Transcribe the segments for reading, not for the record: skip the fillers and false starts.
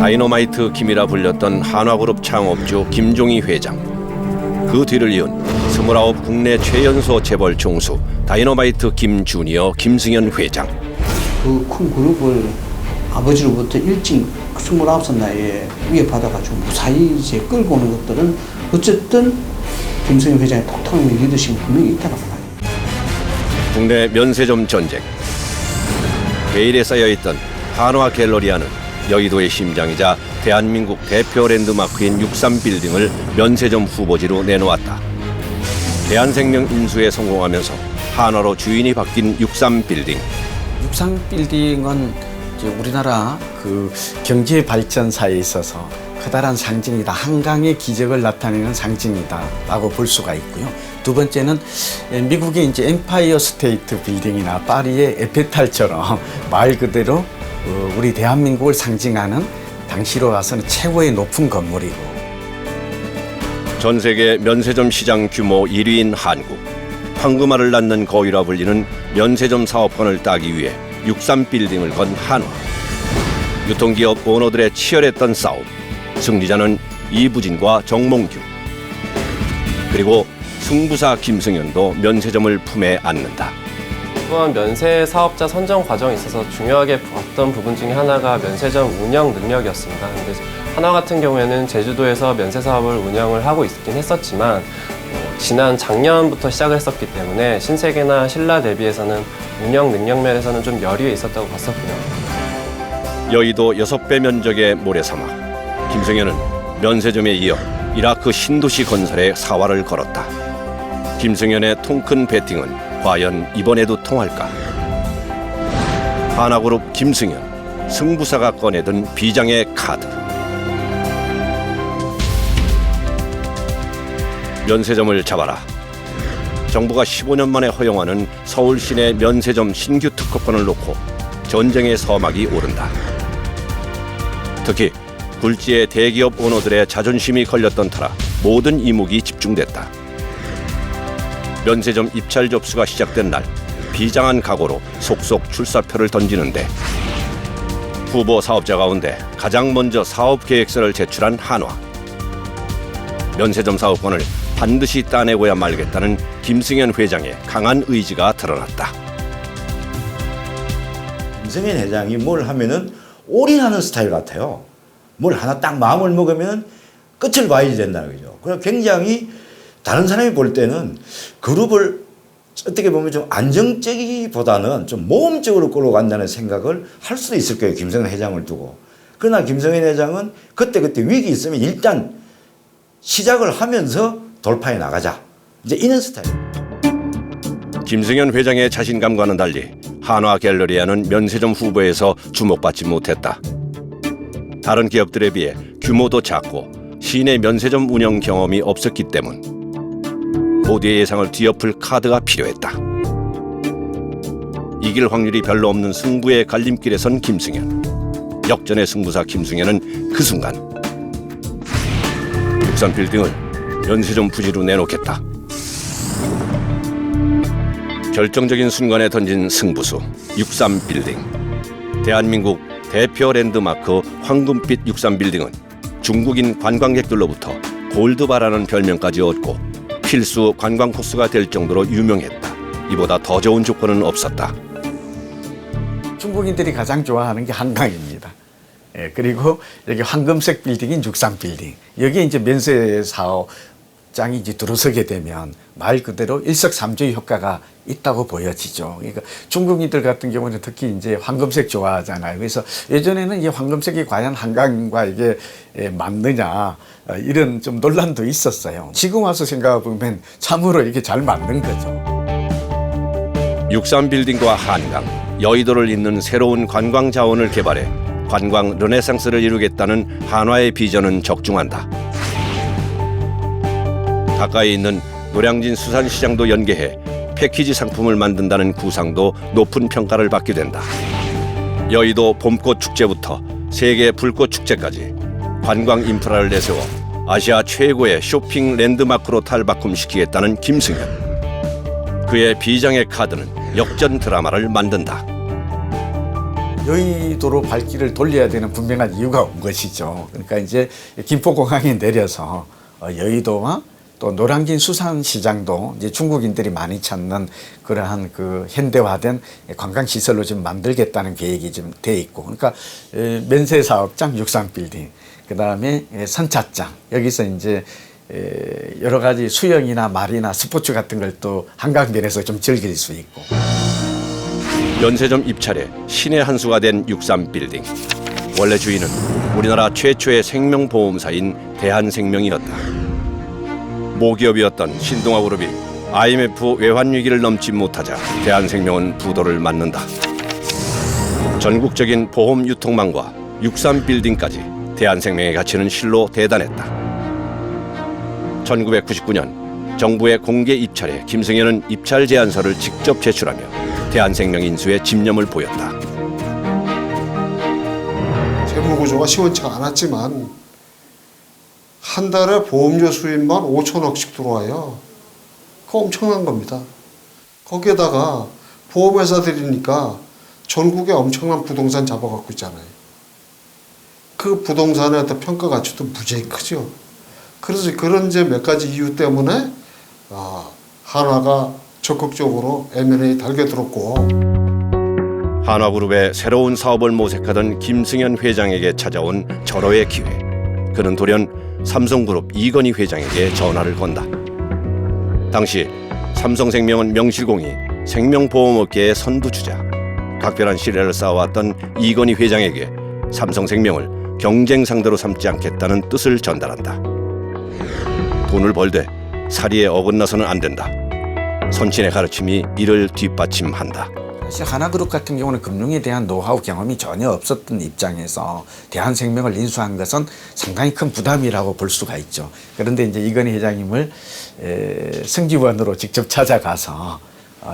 다이너마이트 김이라 불렸던 한화그룹 창업주 김종희 회장. 그 뒤를 이은 29 국내 최연소 재벌 총수 다이너마이트 김 주니어 김승현 회장. 그 큰 그룹을 아버지로부터 일찍 29살 나이에 위협받아가지고 무사히 이제 끌고 오는 것들은 어쨌든 김승현 회장의 독특한 리더십이 분명히 있다고 봐요. 국내 면세점 전쟁. 베일에 쌓여있던 한화 갤러리아는 여의도의 심장이자 대한민국 대표 랜드마크인 63빌딩을 면세점 후보지로 내놓았다. 대한생명 인수에 성공하면서 한화로 주인이 바뀐 63빌딩. 63빌딩은 이제 우리나라 그 경제 발전사에 있어서 커다란 상징이다. 한강의 기적을 나타내는 상징이다라고 볼 수가 있고요. 두 번째는 미국의 이제 엠파이어 스테이트 빌딩이나 파리의 에펠탑처럼 말 그대로 우리 대한민국을 상징하는 당시로 와서는 최고의 높은 건물이고. 전 세계 면세점 시장 규모 1위인 한국. 황금알을 낳는 거위라 불리는 면세점 사업권을 따기 위해 63빌딩을 건 한화. 유통기업 오너들의 치열했던 싸움. 승리자는 이부진과 정몽규. 그리고 승부사 김승현도 면세점을 품에 안는다. 또한 면세 사업자 선정 과정에 있어서 중요하게 봤던 부분 중에 하나가 면세점 운영 능력이었습니다. 근데 한화 같은 경우에는 제주도에서 면세 사업을 운영을 하고 있긴 했었지만 지난 작년부터 시작을 했었기 때문에 신세계나 신라 대비해서는 운영 능력 면에서는 좀 여리에 있었다고 봤었고요. 여의도 6배 면적의 모래사막. 김승현은 면세점에 이어 이라크 신도시 건설에 사활을 걸었다. 김승현의 통큰 배팅은 과연 이번에도 통할까? 한화그룹 김승현, 승부사가 꺼내든 비장의 카드. 면세점을 잡아라. 정부가 15년 만에 허용하는 서울 시내 면세점 신규 특허권을 놓고 전쟁의 서막이 오른다. 특히 굴지의 대기업 오너들의 자존심이 걸렸던 터라 모든 이목이 집중됐다. 면세점 입찰 접수가 시작된 날 비장한 각오로 속속 출사표를 던지는데 후보 사업자 가운데 가장 먼저 사업 계획서를 제출한 한화. 면세점 사업권을 반드시 따내고야 말겠다는 김승현 회장의 강한 의지가 드러났다. 김승현 회장이 뭘 하면은 올인하는 스타일 같아요. 뭘 하나 딱 마음을 먹으면 끝을 봐야 된다는 거죠. 그래서 굉장히 다른 사람이 볼 때는 그룹을 어떻게 보면 좀 안정적이기보다는 좀 모험적으로 끌어간다는 생각을 할 수도 있을 거예요. 김승현 회장을 두고. 그러나 김승현 회장은 그때그때 위기 있으면 일단 시작을 하면서 돌파해 나가자. 이제 이런 스타일. 김승현 회장의 자신감과는 달리 한화 갤러리아는 면세점 후보에서 주목받지 못했다. 다른 기업들에 비해 규모도 작고 시내 면세점 운영 경험이 없었기 때문 모두의 예상을 뒤엎을 카드가 필요했다. 이길 확률이 별로 없는 승부의 갈림길에 선 김승현. 역전의 승부사 김승현은 그 순간 63빌딩을 면세점 부지로 내놓겠다. 결정적인 순간에 던진 승부수 63빌딩. 대한민국 대표 랜드마크 황금빛 63빌딩은 중국인 관광객들로부터 골드바라는 별명까지 얻고 필수 관광 코스가 될 정도로 유명했다. 이보다 더 좋은 조건은 없었다. 중국인들이 가장 좋아하는 게 한강입니다. 그리고 여기 황금색 빌딩인 63빌딩. 여기에 이제 면세 사업장이 이제 들어서게 되면 말 그대로 일석삼조의 효과가 있다고 보여지죠. 그러니까 중국인들 같은 경우는 특히 이제 황금색 좋아하잖아요. 그래서 예전에는 이 황금색이 과연 한강과 이게 맞느냐 이런 좀 논란도 있었어요. 지금 와서 생각해 보면 참으로 이게 잘 맞는 거죠. 63빌딩과 한강, 여의도를 잇는 새로운 관광 자원을 개발해 관광 르네상스를 이루겠다는 한화의 비전은 적중한다. 가까이 있는 노량진 수산시장도 연계해 패키지 상품을 만든다는 구상도 높은 평가를 받게 된다. 여의도 봄꽃 축제부터 세계 불꽃 축제까지 관광 인프라를 내세워 아시아 최고의 쇼핑 랜드마크로 탈바꿈시키겠다는 김승현. 그의 비장의 카드는 역전 드라마를 만든다. 여의도로 발길을 돌려야 되는 분명한 이유가 온 것이죠. 그러니까 이제 김포공항에 내려서 여의도와 또 노량진 수산시장도 이제 중국인들이 많이 찾는 그러한 그 현대화된 관광시설로 지금 만들겠다는 계획이 좀 돼 있고, 그러니까 면세사업장, 육상빌딩, 그 다음에 선착장, 여기서 이제 여러 가지 수영이나 말이나 스포츠 같은 걸 또 한강변에서 좀 즐길 수 있고. 면세점 입찰에 신의 한 수가 된 63빌딩. 원래 주인은 우리나라 최초의 생명보험사인 대한생명이었다. 모기업이었던 신동아그룹이 IMF 외환위기를 넘지 못하자 대한생명은 부도를 맞는다. 전국적인 보험 유통망과 63빌딩까지 대한생명의 가치는 실로 대단했다. 1999년 정부의 공개 입찰에 김승현은 입찰 제안서를 직접 제출하며 대한생명 인수에 집념을 보였다. 재무 구조가 시원치가 않았지만 한 달에 보험료 수입만 5천억씩 들어와요. 그거 엄청난 겁니다. 거기에다가 보험회사들이니까 전국에 엄청난 부동산 잡아갖고 있잖아요. 그 부동산의 어떤 평가 가치도 무지하게 크죠. 그래서 그런 이제 몇 가지 이유 때문에 한화가 적극적으로 M&A 달겨들었고, 한화그룹의 새로운 사업을 모색하던 김승현 회장에게 찾아온 절호의 기회. 그는 돌연 삼성그룹 이건희 회장에게 전화를 건다. 당시 삼성생명은 명실공히 생명보험업계의 선두주자, 각별한 신뢰를 쌓아왔던 이건희 회장에게 삼성생명을 경쟁 상대로 삼지 않겠다는 뜻을 전달한다. 돈을 벌되 사리에 어긋나서는 안 된다. 선친의 가르침이 이를 뒷받침한다. 사실 하나그룹 같은 경우는 금융에 대한 노하우 경험이 전혀 없었던 입장에서 대한생명을 인수한 것은 상당히 큰 부담이라고 볼 수가 있죠. 그런데 이제 이건희 회장님을 승지원으로 직접 찾아가서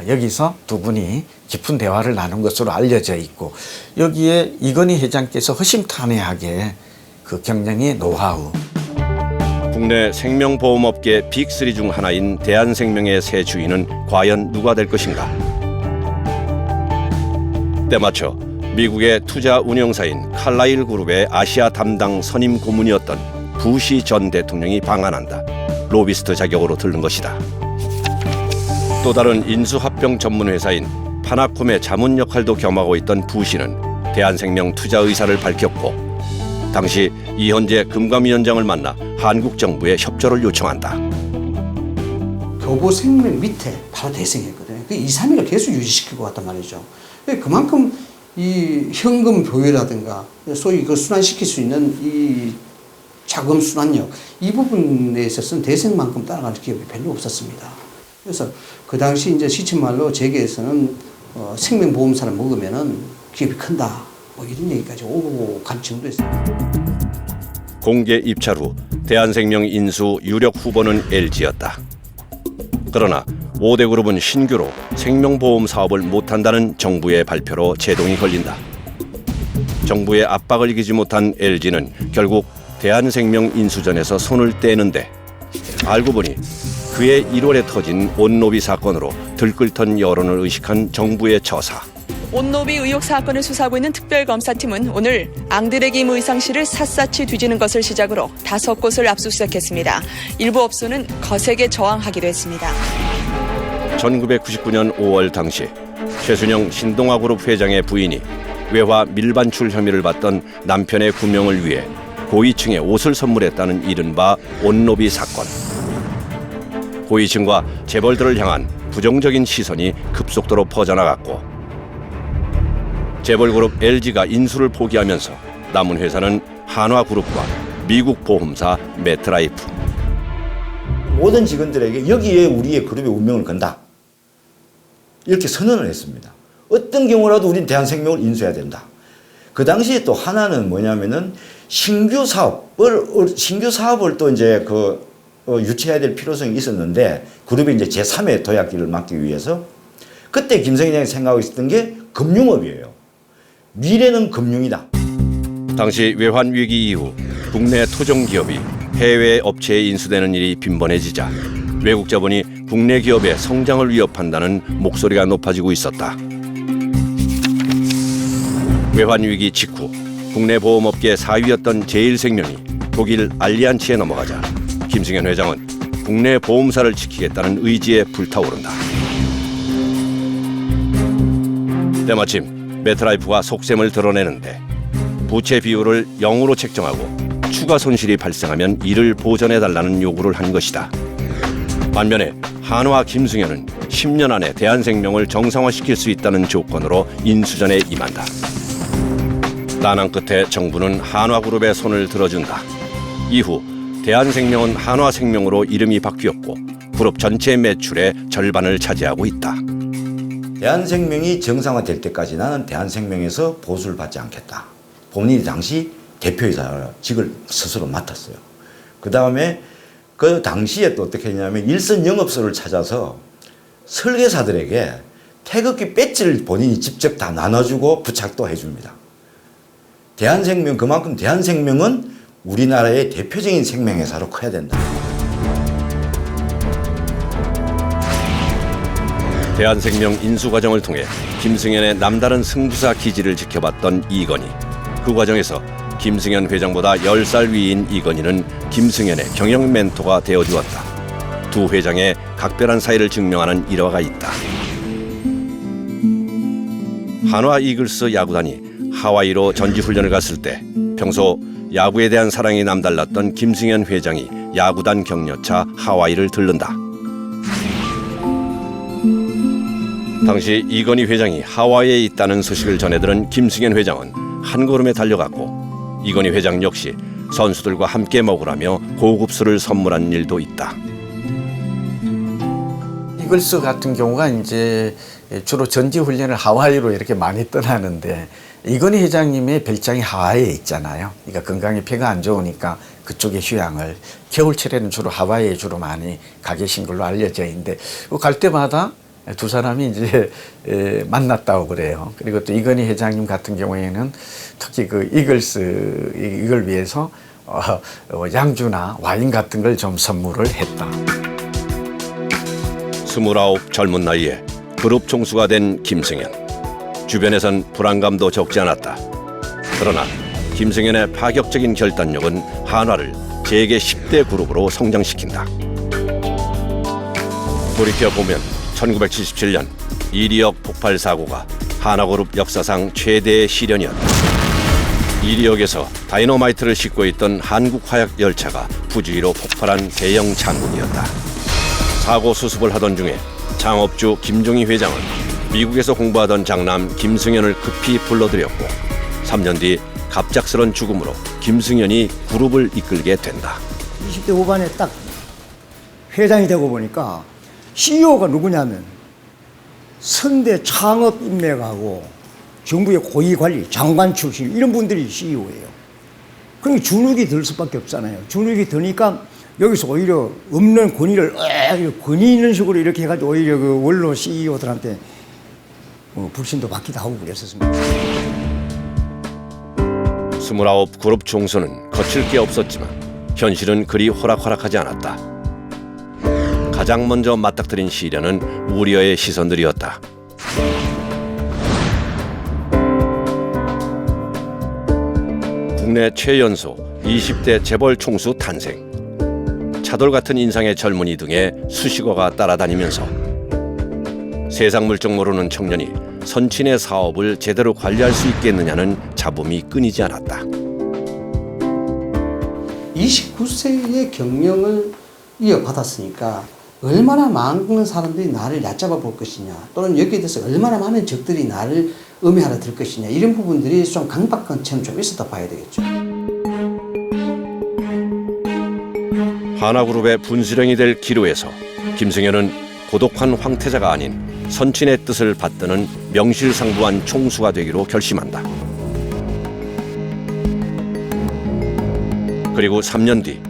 여기서 두 분이 깊은 대화를 나눈 것으로 알려져 있고, 여기에 이건희 회장께서 허심탄회하게 그 경영의 노하우, 국내 생명보험업계 빅3 중 하나인 대한생명의 새 주인은 과연 누가 될 것인가? 때마쳐 미국의 투자 운영사인 칼라일 그룹의 아시아 담당 선임 고문이었던 부시 전 대통령이 방한한다. 로비스트 자격으로 들른 것이다. 또 다른 인수합병 전문 회사인 파나콤의 자문 역할도 겸하고 있던 부시는 대한생명 투자 의사를 밝혔고, 당시 이현재 금감위원장을 만나 한국 정부에 협조를 요청한다. 교보생명 밑에 바로 대승했거든요. 그 2, 3위를 계속 유지시키고 왔단 말이죠. 그만큼 이 현금 교회라든가 소위 그 순환시킬 수 있는 이 자금 순환력, 이 부분에 있어서는 대생만큼 따라가는 기업이 별로 없었습니다. 그래서 그 당시 이제 시쳇말로 재계에서는 생명보험사를 먹으면은 기업이 큰다, 뭐 이런 얘기까지 오고 간 정도였습니다. 공개 입찰 후 대한생명 인수 유력 후보는 LG였다. 그러나 5대 그룹은 신규로 생명보험 사업을 못한다는 정부의 발표로 제동이 걸린다. 정부의 압박을 이기지 못한 LG는 결국 대한생명 인수전에서 손을 떼는데, 알고 보니 그해 1월에 터진 온로비 사건으로 들끓던 여론을 의식한 정부의 처사. 온로비 의혹 사건을 수사하고 있는 특별검사팀은 오늘 앙드레김 의상실을 샅샅이 뒤지는 것을 시작으로 5곳을 압수수색했습니다. 일부 업소는 거세게 저항하기도 했습니다. 1999년 5월 당시 최순영 신동아그룹 회장의 부인이 외화 밀반출 혐의를 받던 남편의 구명을 위해 고위층에 옷을 선물했다는 이른바 온로비 사건. 고위층과 재벌들을 향한 부정적인 시선이 급속도로 퍼져나갔고, 재벌그룹 LG가 인수를 포기하면서 남은 회사는 한화그룹과 미국 보험사 메트라이프. 모든 직원들에게 여기에 우리의 그룹의 운명을 건다, 이렇게 선언을 했습니다. 어떤 경우라도 우린 대한생명을 인수해야 된다. 그 당시에 또 하나는 뭐냐면은 신규 사업을 또 이제 유치해야 될 필요성이 있었는데, 그룹이 이제 제3의 도약기를 막기 위해서 그때 김성희 회장이 생각하고 있었던 게 금융업이에요. 미래는 금융이다. 당시 외환 위기 이후 국내 토종 기업이 해외 업체에 인수되는 일이 빈번해지자 외국 자본이 국내 기업의 성장을 위협한다는 목소리가 높아지고 있었다. 외환위기 직후 국내 보험업계 4위였던 제일생명이 독일 알리안츠에 넘어가자 김승현 회장은 국내 보험사를 지키겠다는 의지에 불타오른다. 때마침 메트라이프가 속셈을 드러내는데 부채 비율을 0으로 책정하고 추가 손실이 발생하면 이를 보전해달라는 요구를 한 것이다. 반면에 한화 김승현은 10년 안에 대한생명을 정상화시킬 수 있다는 조건으로 인수전에 임한다. 난항 끝에 정부는 한화그룹의 손을 들어준다. 이후 대한생명은 한화생명으로 이름이 바뀌었고 그룹 전체 매출의 절반을 차지하고 있다. 대한생명이 정상화될 때까지 나는 대한생명에서 보수를 받지 않겠다. 본인이 당시 대표이사직을 스스로 맡았어요. 그 다음에 그 당시에 또 어떻게 했냐면 일선 영업소를 찾아서 설계사들에게 태극기 배지를 본인이 직접 다 나눠주고 부착도 해줍니다. 대한생명, 그만큼 대한생명은 우리나라의 대표적인 생명회사로 커야 된다. 대한생명 인수 과정을 통해 김승현의 남다른 승부사 기질을 지켜봤던 이건희. 그 과정에서 김승현 회장보다 10살 위인 이건희는 김승현의 경영 멘토가 되어주었다. 두 회장의 각별한 사이를 증명하는 일화가 있다. 한화 이글스 야구단이 하와이로 전지훈련을 갔을 때 평소 야구에 대한 사랑이 남달랐던 김승현 회장이 야구단 격려차 하와이를 들른다. 당시 이건희 회장이 하와이에 있다는 소식을 전해들은 김승현 회장은 한 걸음에 달려갔고 이건희 회장 역시 선수들과 함께 먹으라며 고급 술을 선물한 일도 있다. 이글스 같은 경우가 이제 주로 전지 훈련을 하와이로 이렇게 많이 떠나는데 이건희 회장님의 별장이 하와이에 있잖아요. 그러니까 건강에 폐가 안 좋으니까 그쪽에 휴양을 겨울철에는 주로 하와이에 주로 많이 가 계신 걸로 알려져 있는데 갈 때마다 두 사람이 이제 만났다고 그래요. 그리고 또 이건희 회장님 같은 경우에는 특히 그 이글스 이걸 위해서 양주나 와인 같은 걸 좀 선물을 했다. 29 젊은 나이에 그룹 총수가 된 김승현. 주변에선 불안감도 적지 않았다. 그러나 김승현의 파격적인 결단력은 한화를 세계 10대 그룹으로 성장시킨다. 돌이켜보면 1977년 이리역 폭발 사고가 한화그룹 역사상 최대의 시련이었다. 이리역에서 다이너마이트를 싣고 있던 한국화약 열차가 부주의로 폭발한 대형 창문이었다. 사고 수습을 하던 중에 창업주 김종희 회장은 미국에서 공부하던 장남 김승현을 급히 불러들였고 3년 뒤 갑작스런 죽음으로 김승현이 그룹을 이끌게 된다. 20대 후반에 딱 회장이 되고 보니까 CEO가 누구냐면 선대 창업 인맥하고 정부의 고위관리, 장관 출신 이런 분들이 CEO예요. 그러니까 주눅이 들 수밖에 없잖아요. 주눅이 드니까 여기서 오히려 없는 권위를 권위 있는 식으로 이렇게 해가지고 오히려 그 원로 CEO들한테 불신도 받기도 하고 그랬었습니다. 29 그룹 총수는 거칠 게 없었지만 현실은 그리 호락호락하지 않았다. 가장 먼저 맞닥뜨린 시련은 우려의 시선들이었다. 국내 최연소 20대 재벌 총수 탄생. 차돌 같은 인상의 젊은이 등의 수식어가 따라다니면서 세상 물정 모르는 청년이 선친의 사업을 제대로 관리할 수 있겠느냐는 잡음이 끊이지 않았다. 29세의 경력을 이어받았으니까 얼마나 많은 사람들이 나를 얕잡아 볼 것이냐, 또는 여기에 대해서 얼마나 많은 적들이 나를 음해하러 들 것이냐, 이런 부분들이 좀 강박관처럼 좀 있었다 봐야 되겠죠. 한화그룹의 분수령이 될 기로에서 김승현은 고독한 황태자가 아닌 선친의 뜻을 받드는 명실상부한 총수가 되기로 결심한다. 그리고 3년 뒤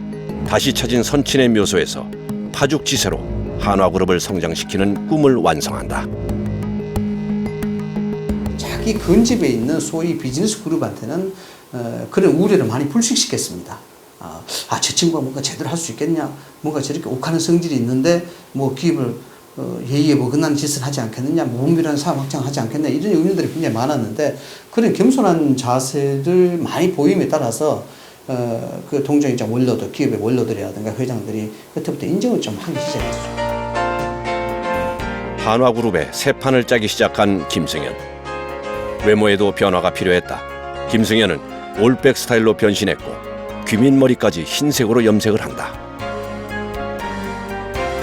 다시 찾은 선친의 묘소에서 파죽지세로 한화그룹을 성장시키는 꿈을 완성한다. 자기 근집에 있는 소위 비즈니스 그룹한테는 그런 우려를 많이 불식시켰습니다. 저 친구가 뭔가 제대로 할 수 있겠냐, 뭔가 저렇게 욱하는 성질이 있는데 뭐 기업을 예의에 어긋나는 짓을 하지 않겠느냐, 무분별한 사업 확장하지 않겠느냐 이런 의견들이 굉장히 많았는데 그런 겸손한 자세를 많이 보임에 따라서 그 동정이자 원로들, 기업의 원로들이라든가 회장들이 그때부터 인정을 좀 하기 시작했죠. 한화그룹의 새 판을 짜기 시작한 김승현. 외모에도 변화가 필요했다. 김승현은 올백 스타일로 변신했고 귀민머리까지 흰색으로 염색을 한다.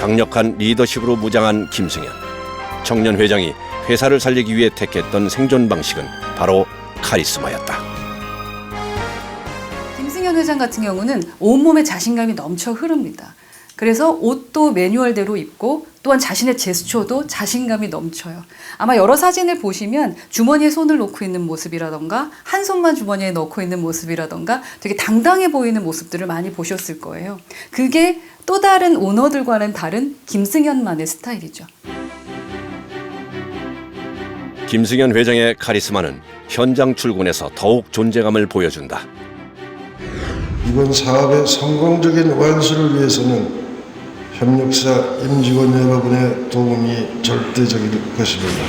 강력한 리더십으로 무장한 김승현. 청년 회장이 회사를 살리기 위해 택했던 생존 방식은 바로 카리스마였다. 김승현 회장 같은 경우는 온몸에 자신감이 넘쳐 흐릅니다. 그래서 옷도 매뉴얼대로 입고 또한 자신의 제스처도 자신감이 넘쳐요. 아마 여러 사진을 보시면 주머니에 손을 놓고 있는 모습이라던가 한 손만 주머니에 넣고 있는 모습이라던가 되게 당당해 보이는 모습들을 많이 보셨을 거예요. 그게 또 다른 오너들과는 다른 김승현만의 스타일이죠. 김승현 회장의 카리스마는 현장 출근에서 더욱 존재감을 보여준다. 이번 사업의 성공적인 완수를 위해서는 협력사 임직원 여러분의 도움이 절대적일 것입니다.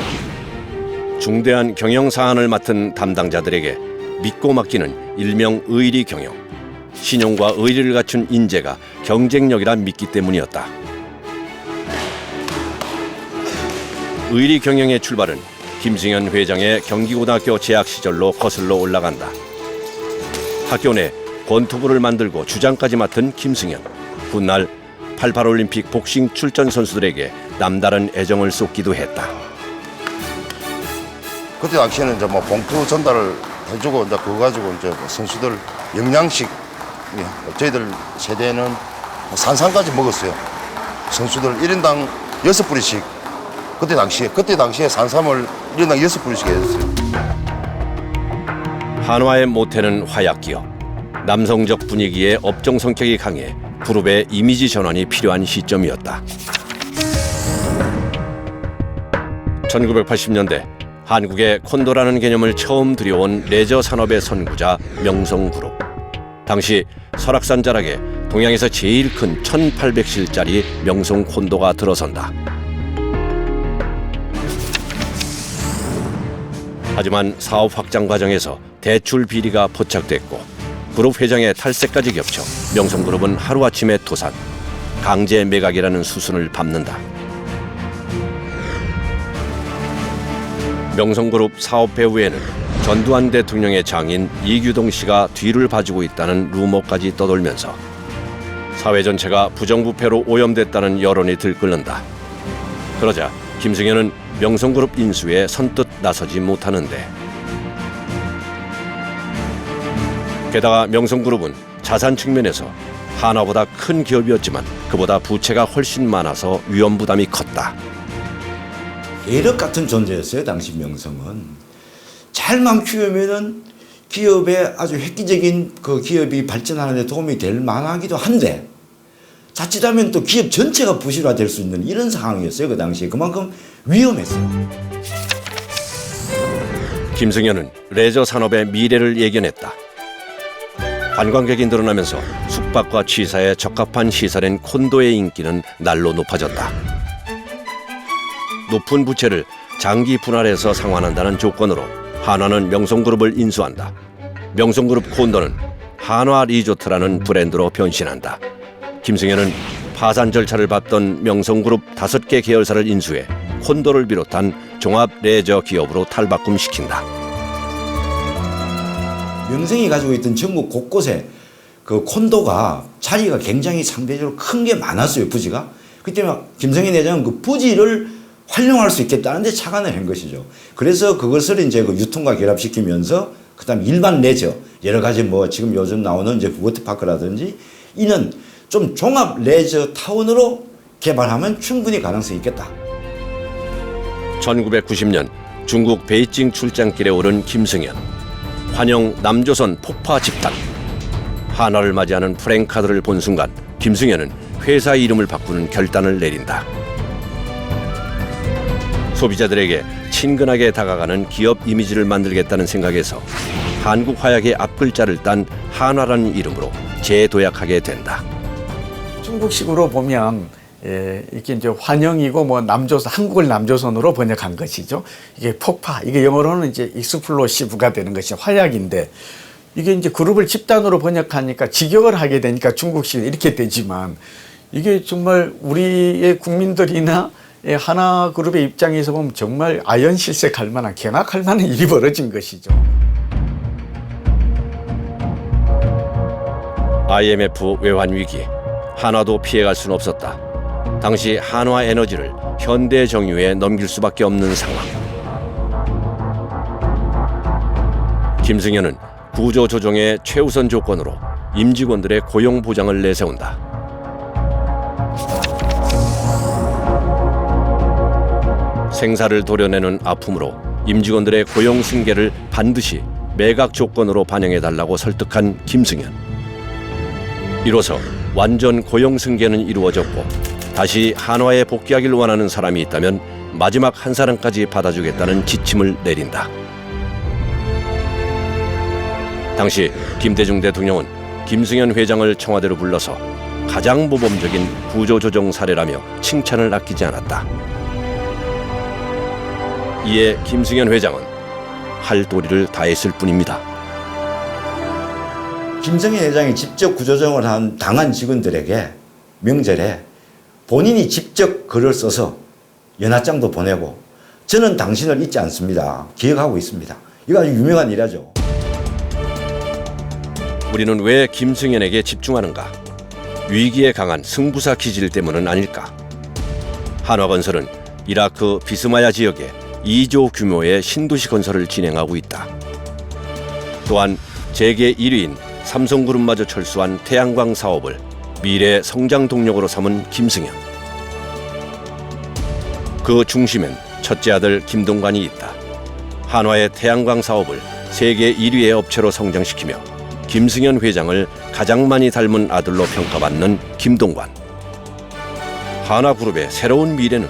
중대한 경영 사안을 맡은 담당자들에게 믿고 맡기는 일명 의리 경영. 신용과 의리를 갖춘 인재가 경쟁력이라 믿기 때문이었다. 의리 경영의 출발은 김승현 회장의 경기고등학교 재학 시절로 거슬러 올라간다. 학교 내 권투부를 만들고 주장까지 맡은 김승현. 훗날 88올림픽 복싱 출전 선수들에게 남다른 애정을 쏟기도 했다. 그때 당시에는 이제 뭐 봉투 전달을 해주고 이제 그거 가지고 이제 선수들 영양식, 저희들 세대는 산삼까지 먹었어요. 선수들 1인당 6뿌리씩 그때 당시에 산삼을 1인당 6뿌리씩 해줬어요. 한화의 모태는 화약 기업. 남성적 분위기에 업종 성격이 강해 그룹의 이미지 전환이 필요한 시점이었다. 1980년대 한국에 콘도라는 개념을 처음 들여온 레저 산업의 선구자 명성그룹. 당시 설악산 자락에 동양에서 제일 큰 1800실짜리 명성 콘도가 들어선다. 하지만 사업 확장 과정에서 대출 비리가 포착됐고 그룹 회장의 탈세까지 겹쳐 명성그룹은 하루아침에 도산, 강제 매각이라는 수순을 밟는다. 명성그룹 사업 배후에는 전두환 대통령의 장인 이규동 씨가 뒤를 봐주고 있다는 루머까지 떠돌면서 사회 전체가 부정부패로 오염됐다는 여론이 들끓는다. 그러자 김승현은 명성그룹 인수에 선뜻 나서지 못하는데 게다가 명성그룹은 자산 측면에서 한화보다 큰 기업이었지만 그보다 부채가 훨씬 많아서 위험 부담이 컸다. 예력 같은 존재였어요. 당시 명성은. 잘만 키우면은 기업의 아주 획기적인 그 기업이 발전하는 데 도움이 될 만하기도 한데 자칫하면 또 기업 전체가 부실화될 수 있는 이런 상황이었어요. 그 당시에. 그만큼 위험했어요. 김승현은 레저 산업의 미래를 예견했다. 관광객이 늘어나면서 숙박과 취사에 적합한 시설인 콘도의 인기는 날로 높아졌다. 높은 부채를 장기 분할해서 상환한다는 조건으로 한화는 명성그룹을 인수한다. 명성그룹 콘도는 한화 리조트라는 브랜드로 변신한다. 김승현은 파산 절차를 밟던 명성그룹 5개 계열사를 인수해 콘도를 비롯한 종합 레저 기업으로 탈바꿈시킨다. 명성이 가지고 있던 전국 곳곳에 그 콘도가 자리가 굉장히 상대적으로 큰 게 많았어요. 부지가. 그때 김승현 회장은 그 부지를 활용할 수 있겠다는 데 착안을 한 것이죠. 그래서 그것을 이제 그 유통과 결합시키면서 그다음 일반 레저 여러 가지 뭐 지금 요즘 나오는 이제 워터파크라든지 이는 좀 종합 레저 타운으로 개발하면 충분히 가능성이 있겠다. 1990년 중국 베이징 출장길에 오른 김승현. 환영 남조선 폭파 집단. 한화를 맞이하는 프랭카드를 본 순간 김승현은 회사 이름을 바꾸는 결단을 내린다. 소비자들에게 친근하게 다가가는 기업 이미지를 만들겠다는 생각에서 한국 화약의 앞글자를 딴 한화라는 이름으로 재도약하게 된다. 중국식으로 보면 이게 이제 환영이고 뭐 남조선, 한국을 남조선으로 번역한 것이죠. 이게 폭파, 이게 영어로는 이제 익스플로시브가 되는 것이 화약인데 이게 이제 그룹을 집단으로 번역하니까 직역을 하게 되니까 중국식 이렇게 되지만 이게 정말 우리의 국민들이나 하나 그룹의 입장에서 보면 정말 아연실색할 만한, 경악할 만한 일이 벌어진 것이죠. IMF 외환 위기, 한화도 피해갈 수는 없었다. 당시 한화 에너지를 현대 정유에 넘길 수밖에 없는 상황. 김승현은 구조 조정의 최우선 조건으로 임직원들의 고용 보장을 내세운다. 생사를 도려내는 아픔으로 임직원들의 고용 승계를 반드시 매각 조건으로 반영해달라고 설득한 김승현. 이로써 완전 고용 승계는 이루어졌고 다시 한화에 복귀하길 원하는 사람이 있다면 마지막 한 사람까지 받아주겠다는 지침을 내린다. 당시 김대중 대통령은 김승현 회장을 청와대로 불러서 가장 모범적인 구조조정 사례라며 칭찬을 아끼지 않았다. 이에 김승현 회장은 할 도리를 다했을 뿐입니다. 김승현 회장이 직접 구조조정을 당한 직원들에게 명절에 본인이 직접 글을 써서 연하장도 보내고 저는 당신을 잊지 않습니다. 기억하고 있습니다. 이거 아주 유명한 일이죠. 우리는 왜 김승현에게 집중하는가? 위기에 강한 승부사 기질 때문은 아닐까? 한화건설은 이라크 비스마야 지역에 2조 규모의 신도시 건설을 진행하고 있다. 또한 재계 1위인 삼성그룹마저 철수한 태양광 사업을 미래 성장 동력으로 삼은 김승현. 그 중심엔 첫째 아들 김동관이 있다. 한화의 태양광 사업을 세계 1위의 업체로 성장시키며 김승현 회장을 가장 많이 닮은 아들로 평가받는 김동관. 한화그룹의 새로운 미래는